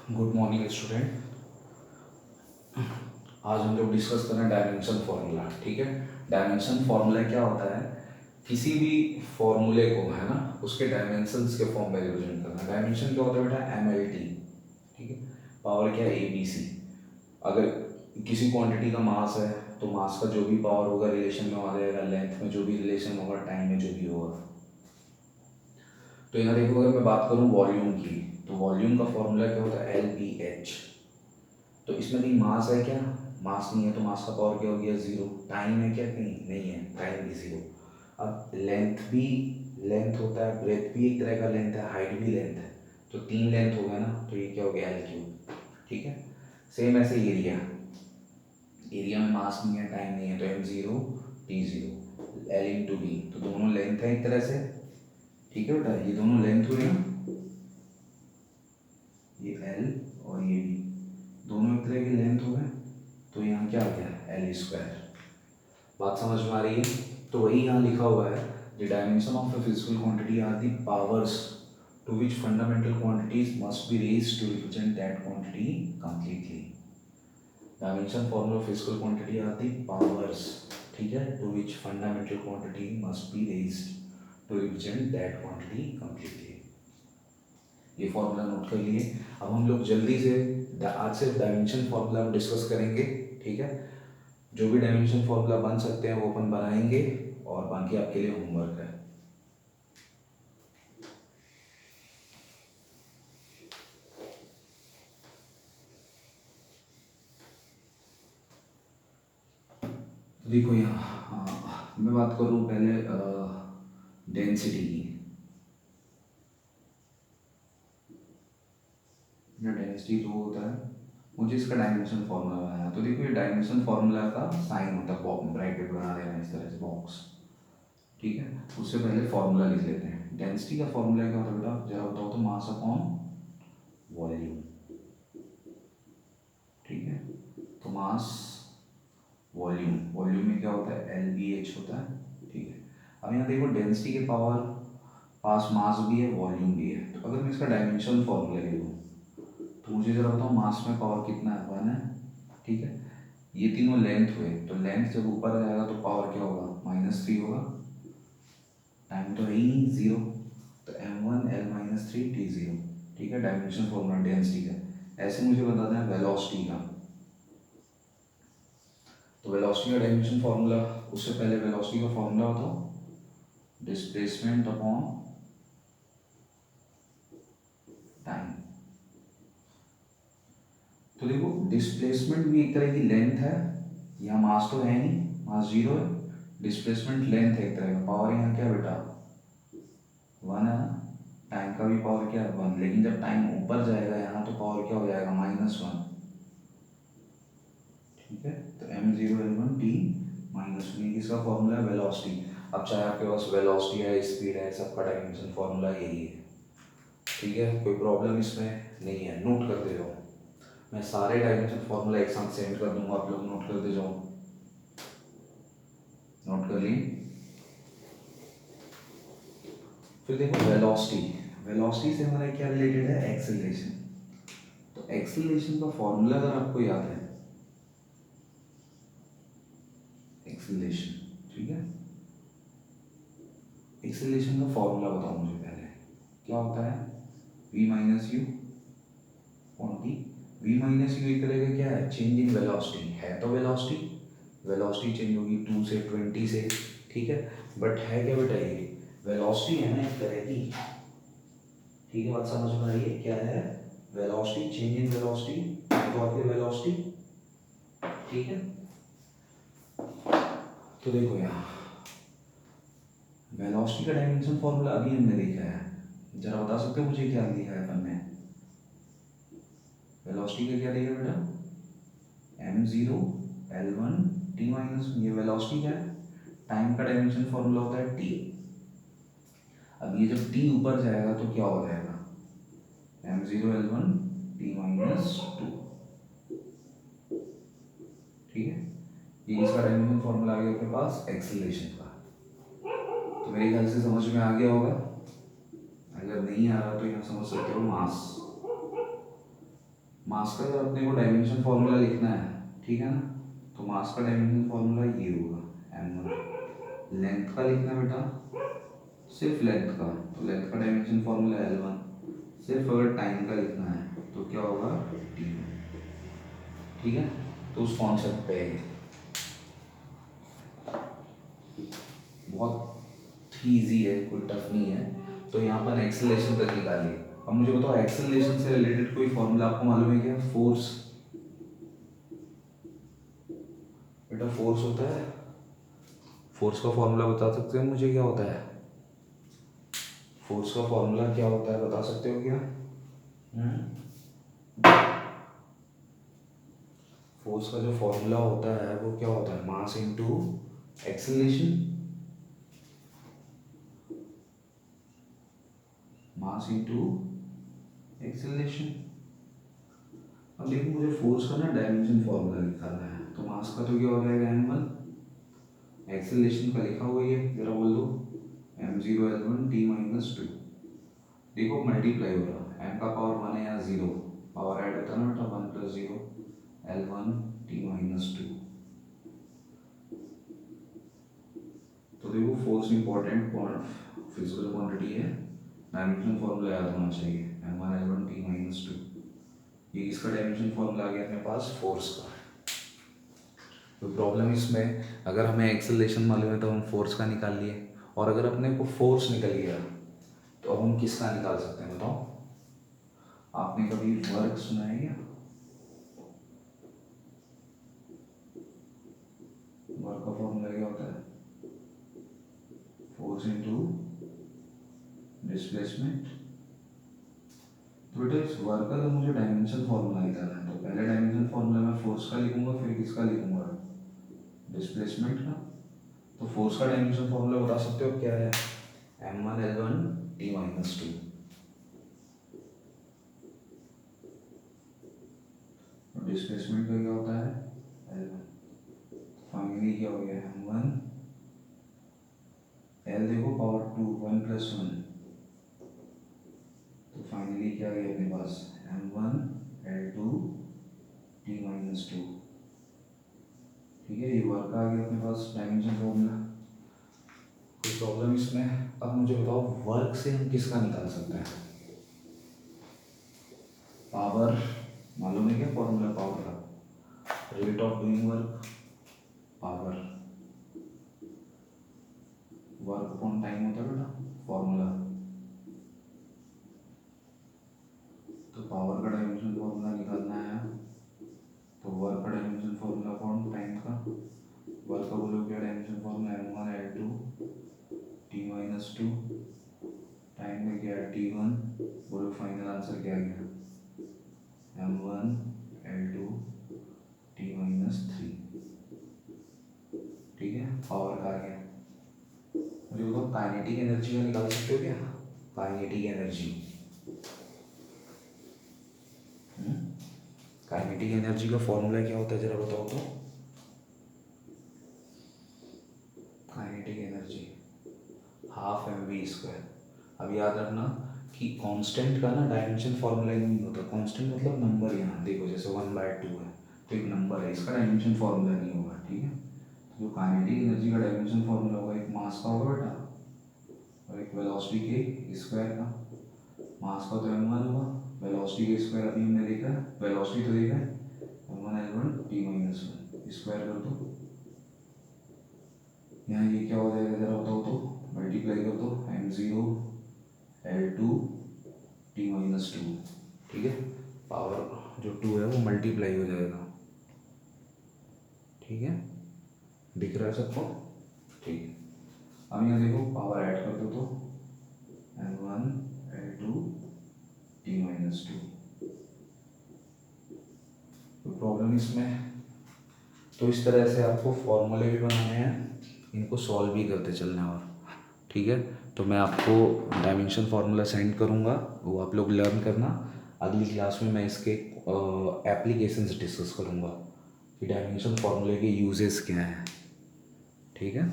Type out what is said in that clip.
Good morning student. आज हम लोग डिस्कस कर रहे हैं डायमेंशन फार्मूला। ठीक है, डायमेंशन फार्मूला क्या होता है? किसी भी फॉर्मूले को है ना उसके डायमेंशंस के फॉर्म में रिप्रेजेंट करना। डायमेंशन क्या होता है बेटा? MLT। ठीक है, पावर क्या है? ABC। अगर किसी क्वांटिटी का मास है तो मास का जो भी पावर होगा रिलेशन में आ जाएगा, लेंथ में जो भी रिलेशन होगा, टाइम में जो भी होगा। तो यहाँ देखो, अगर मैं बात करूँ वॉल्यूम की तो वॉल्यूम का फॉर्मूला क्या होता है? LBH। तो इसमें कहीं मास है क्या? मास नहीं है, तो मास का पावर क्या हो गया? जीरो। टाइम है क्या? कहीं नहीं है, टाइम भी जीरो। अब लेंथ भी, लेंथ होता है, ब्रेथ भी एक तरह का लेंथ है, हाइट भी लेंथ है, तो तीन लेंथ हो गया ना, तो ये क्या हो गया? L3। ठीक है, सेम ऐसे एरिया, एरिया में मास नहीं है, टाइम नहीं है, तो M0 T0 L/D। तो दोनों लेंथ है एक तरह से। ठीक है बेटा, ये दोनों लेंथ हुए ना, ये L और ये भी दोनों एक तरह के लेंथ हो गए, तो यहाँ क्या आ गया? L²। बात समझ में आ रही है? तो वही यहाँ लिखा हुआ है, the dimension of a physical quantity are the powers to which fundamental quantities must be raised to represent that quantity completely। Dimension formula of physical quantity are the powers, ठीक है, to which fundamental quantity must be raised to represent that quantity completely. ये formula note कर लिए। अब हम लोग जल्दी से आज से डायमेंशन फॉर्मूला हम डिस्कस करेंगे। ठीक है, जो भी डायमेंशन फॉर्मूला बन सकते हैं वो अपन बनाएंगे, और बाकी आपके लिए होमवर्क है। तो देखो यहाँ, मैं बात करूँ पहले डेंसिटी की। डेंसिटी जो होता है, मुझे इसका डायमेंशन फॉर्मूला बनाना है। तो देखो, ये डायमेंशन फॉर्मूला का साइन होता है, ब्रैकेट बना देना इस तरह से, बॉक्स। ठीक है, उससे पहले फॉर्मूला लिख लेते हैं। डेंसिटी का फॉर्मूला क्या होता है बेटा? जरा बताओ तो, मास अपॉन वॉल्यूम। ठीक है, तो मास वॉल्यूम, वॉल्यूम में क्या होता है? LBH होता है। ठीक है, अब यहाँ देखो, डेंसिटी के पावर पास मास भी है, वॉल्यूम भी है। तो अगर मैं इसका डायमेंशन फॉर्मूला ले लूँ तो मुझे जरा बताओ, मास में पावर कितना है? 1 है। ठीक है, ये तीनों लेंथ हुए, तो लेंथ जब ऊपर जाएगा तो पावर क्या होगा? -3 होगा। टाइम तो है ही नहीं, जीरो, तो M1L-3 T0। ठीक है, डायमेंशन फॉर्मूला डेंसिटी का। ऐसे मुझे बता दें वेलोसिटी का, तो वेलोसिटी का डायमेंशन फॉर्मूला, उससे पहले वेलोसिटी का फॉर्मूला बताओ, डिस्प्लेसमेंट अपॉन टाइम। तो देखो, डिस्प्लेसमेंट भी एक तरह की लेंथ है, यहाँ मास तो है नहीं, मास जीरो है, डिस्प्लेसमेंट लेंथ है एक तरह का। पावर यहाँ क्या बेटा? 1 है ना, टाइम का भी पावर क्या है? 1। लेकिन जब टाइम ऊपर जाएगा यहाँ तो पावर क्या हो जाएगा? -1। ठीक है, तो M0L1T-1, किसका फॉर्मूला है? वेलोसिटी। अब चाहे आपके पास वेलोसिटी है, स्पीड है, सबका डायमेंशन फॉर्मूला यही है। ठीक है, कोई प्रॉब्लम इसमें नहीं है, नोट करते जाओ। मैं सारे डायमेंशन फॉर्मूला एक साथ सेंड कर दूंगा, आप लोग नोट करते जाओ। नोट कर लिए? फिर देखो वेलोसिटी, वेलोसिटी से हमारा क्या रिलेटेड है? एक्सेलरेशन। तो एक्सेलरेशन का फॉर्मूला अगर आपको याद है, एक्सेलरेशन, ठीक है, एक्सेलरेशन का फॉर्मूला बताओ मुझे पहले, क्या होता है? V-U quantity. V-U एक तरह का क्या है? चेंज इन वेलोसिटी है, तो वेलोसिटी, वेलोसिटी चेंज होगी 2 से 20 से। ठीक है, बट है क्या बेटा? ये वेलोसिटी है ना एक तरह की। ठीक है, बात समझ में आ रही है? क्या है? वेलोसिटी, चेंज इन वेलोसिटी, तो आपकी वेलोसिटी। ठीक है, तो देखो यहाँ वेलोसिटी का डायमेंशन फॉर्मूला अभी हमने देखा है, जरा बता सकते हो मुझे क्या लिखा है अपन ने? वेलोसिटी का क्या लिखा बेटा? M0L1T-, ये वेलोसिटी क्या है? टाइम का डायमेंशन फॉर्मूला होता है T। अब ये जब T ऊपर जाएगा तो क्या हो जाएगा? M0L1T-2। ठीक है, ये इसका डायमेंशन फॉर्मूला आ गया अपने पास एक्सीलरेशन का। तो मेरे ख्याल से समझ में आ गया होगा। अगर नहीं आ रहा तो यहाँ समझ सकते हो मास। मास का अगर अपने को डायमेंशन फॉर्मूला लिखना है, ठीक है ना, तो मास का डायमेंशन फॉर्मूला ये होगा m1। लेंथ का लिखना है बेटा, सिर्फ लेंथ का, तो लेंथ का डायमेंशन फॉर्मूला L1। सिर्फ अगर टाइम का लिखना है तो क्या होगा T1। ठीक है, तो उस कॉन्सेप्ट पे है, बहुत ही ईजी है, कोई टफ नहीं है। तो यहाँ पर एक्सेलरेशन तक निकालिए। अब मुझे बताओ एक्सेलरेशन से रिलेटेड कोई फॉर्मूला आपको मालूम है क्या? फोर्स, बेटा फोर्स होता है, फोर्स का फॉर्मूला बता सकते हो मुझे क्या होता है? फोर्स का फॉर्मूला क्या होता है बता सकते हो क्या? फोर्स का जो फॉर्मूला होता है वो क्या होता है? Mass into acceleration, mass into acceleration. अब देखो मुझे फोर्स का ना डायमेंशन फॉर्मूला निकालना है, तो मास का तो क्या हो जाएगा m1, एक्सेलरेशन का लिखा हुआ है, जरा बोल दो m0 L1 t-2। देखो मल्टीप्लाई हो रहा, m का पावर 1 है या 0, पावर ऐड होता है ना बेटा, 1 + 0 L1 t-2। तो देखो फोर्स इंपॉर्टेंट फिजिकल क्वांटिटी है, डायमेंशन फॉर्मूला याद होना चाहिए, m1 L1 t-2। ये किसका डायमेंशन फॉर्मूला आ गया अपने पास? फोर्स का। तो प्रॉब्लम इसमें, अगर हमें एक्सेलरेशन मालूम है तो हम फोर्स का निकाल लिए, और अगर अपने को फोर्स निकल गया तो अब हम किसका निकाल सकते हैं बताओ? आपने कभी वर्क सुना है क्या? वर्क का फॉर्मूला क्या होता है? Force into displacement. तो बेटा इस वर्क का तो मुझे डायमेंशन फॉर्मूला निकालना है, तो पहले डायमेंशन फॉर्मूला मैं फोर्स का लिखूंगा, फिर किसका लिखूंगा? डिस्प्लेसमेंट का। तो फोर्स का डायमेंशन फॉर्मूला बता सकते हो क्या है? m1 L1 t-2। और डिस्प्लेसमेंट का क्या होता है? L1। फाइनली क्या हो गया? m1 L देखो पावर 2, 1 + 1, तो फाइनली क्या गया अपने पास? m1 L2 t-2। ठीक है, ये वर्क आ गया अपने पास डायमेंशन फॉर्मूला। कोई प्रॉब्लम इसमें? अब मुझे बताओ वर्क से हम किसका निकाल सकते हैं? पावर मालूम है क्या फॉर्मूला पावर का? Rate of doing work, power, work upon time होता है बेटा फॉर्मूला। तो पावर का डायमेंशन फॉर्मूला निकालना है, तो वर्क का डायमेंशन फॉर्मूला अपॉन टाइम का, वर्क का बोलो क्या dimension formula? m1 L2 t-2, time में क्या है? t1। बोलो फाइनल आंसर क्या गया? m1 L2 t-3। ठीक है, पावर का आ गया। मुझे बताओ काइनेटिक एनर्जी का निकाल सकते हो क्या? काइनेटिक एनर्जी, काइनेटिक एनर्जी का फॉर्मूला क्या होता है जरा बताओ तो? Kinetic energy ½ mv²। अब याद रखना कि कांस्टेंट का ना डायमेंशन फॉर्मूला ही नहीं होता, कांस्टेंट मतलब नंबर। यहाँ देखो जैसे 1/2 है तो एक नंबर है, इसका डायमेंशन फॉर्मूला नहीं होगा। ठीक है, तो जो काइनेटिक एनर्जी का डायमेंशन फॉर्मूला होगा, एक मास का होगा बेटा और एक वेलोसिटी के स्क्वायर का। मास का तो m1 होगा, वेलोसिटी के स्क्वायर अभी हमने देखा है, वेलोसिटी तो देखा है m1 L1 t-1, स्क्वायर कर दो। यहाँ ये क्या हो जाएगा जरा बताओ तो? मल्टीप्लाई कर दो, m0 L2 t-2। ठीक है, पावर जो 2 है वो मल्टीप्लाई हो जाएगा। ठीक है, दिख रहा है सबको? ठीक है, अब यहाँ देखो पावर ऐड कर दो, तो m1 L2 t-2। तो प्रॉब्लम इसमें, तो इस तरह से आपको फॉर्मूले भी बनाने हैं, इनको सॉल्व भी करते चलना है। और ठीक है, तो मैं आपको डायमेंशन फार्मूला सेंड करूँगा, वो आप लोग लर्न करना। अगली क्लास में मैं इसके एप्लीकेशंस डिस्कस करूँगा कि डायमेंशन फार्मूले के यूजेस क्या हैं। ठीक है।